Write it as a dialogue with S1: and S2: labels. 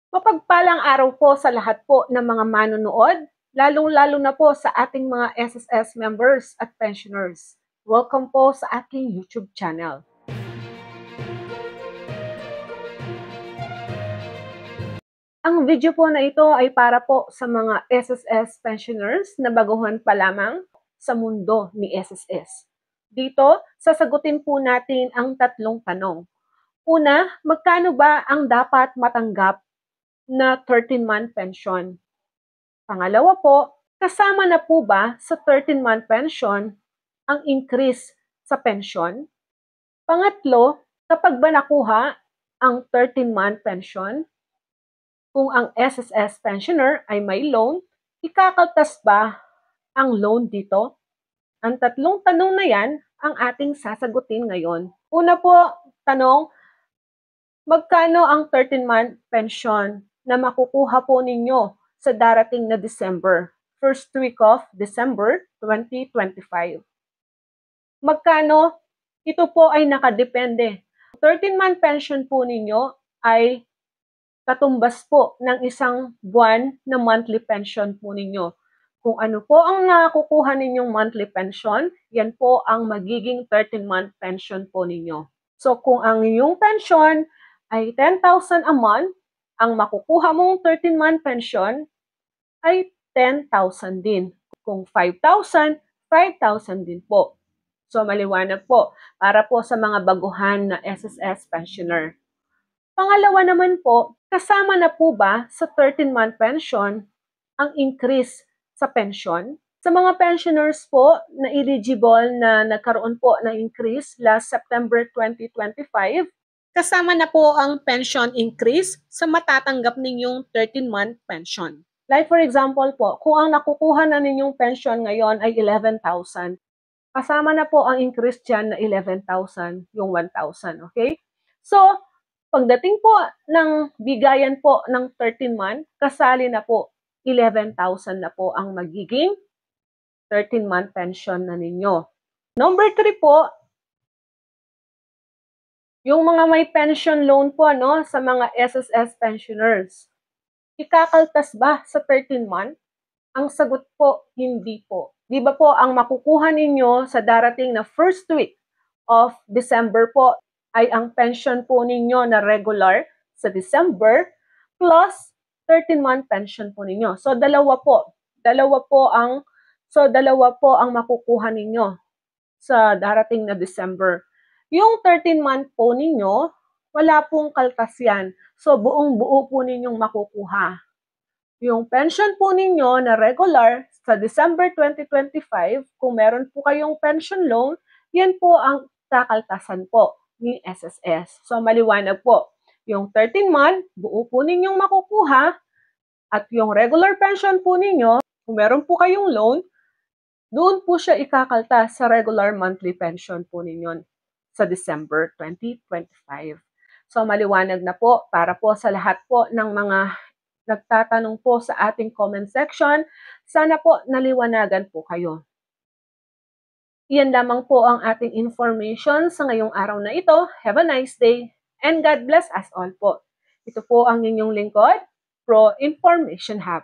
S1: Mapagpalang araw po sa lahat po ng mga manonood, lalong-lalo na po sa ating mga SSS members at pensioners. Welcome po sa aking YouTube channel. Ang video po na ito ay para po sa mga SSS pensioners na baguhan pa lamang sa mundo ni SSS. Dito, sasagutin po natin ang tatlong tanong. Una, magkano ba ang dapat matanggap na 13-month pension? Pangalawa po, kasama na po ba sa 13-month pension ang increase sa pension? Pangatlo, kapag ba nakuha ang 13-month pension, kung ang SSS pensioner ay may loan, ikakaltas ba ang loan dito? Ang tatlong tanong na yan ang ating sasagutin ngayon. Una po, tanong, magkano ang 13-month pension na makukuha po ninyo sa darating na December, first week of December 2025? Magkano? Ito po ay nakadepende. 13-month pension po ninyo ay katumbas po ng isang buwan na monthly pension po ninyo. Kung ano po ang nakukuha ninyong monthly pension, yan po ang magiging 13-month pension po ninyo. So kung ang inyong pension ay 10,000 a month, ang makukuha mong 13-month pension ay 10,000 din. Kung 5,000, 5,000 din po. So maliwanag po para po sa mga baguhan na SSS pensioner. Pangalawa naman po, kasama na po ba sa 13-month pension ang increase sa pension? Sa mga pensioners po na eligible na nagkaroon po ng increase last September 2025, kasama na po ang pension increase sa matatanggap ninyong 13-month pension. Like for example po, kung ang nakukuha na ninyong pension ngayon ay 11,000, kasama na po ang increase dyan na 11,000, yung 1,000, okay? So, pagdating po ng bigayan po ng 13-month, kasali na po 11,000 na po ang magiging 13-month pension na ninyo. Number 3 po, yung mga may pension loan po sa mga SSS pensioners. Ikakaltas ba sa 13-month? Ang sagot po, hindi po. Di ba po ang makukuha ninyo sa darating na first week of December po ay ang pension po ninyo na regular sa December plus 13-month pension po ninyo. So dalawa po ang makukuha ninyo sa darating na December. Yung 13-month po ninyo, wala pong kaltas yan. So buong-buo po ninyong makukuha. Yung pension po ninyo na regular sa December 2025, kung meron po kayong pension loan, yan po ang kakaltasan po ni SSS. So maliwanag po, yung 13-month, buo po ninyong makukuha, at yung regular pension po ninyo, kung meron po kayong loan, doon po siya ikakaltas sa regular monthly pension po ninyo sa December 2025. So maliwanag na po para po sa lahat po ng mga nagtatanong po sa ating comment section. Sana po naliwanagan po kayo. Iyan lamang po ang ating information sa ngayong araw na ito. Have a nice day and God bless us all po. Ito po ang inyong lingkod, Pro Information Hub.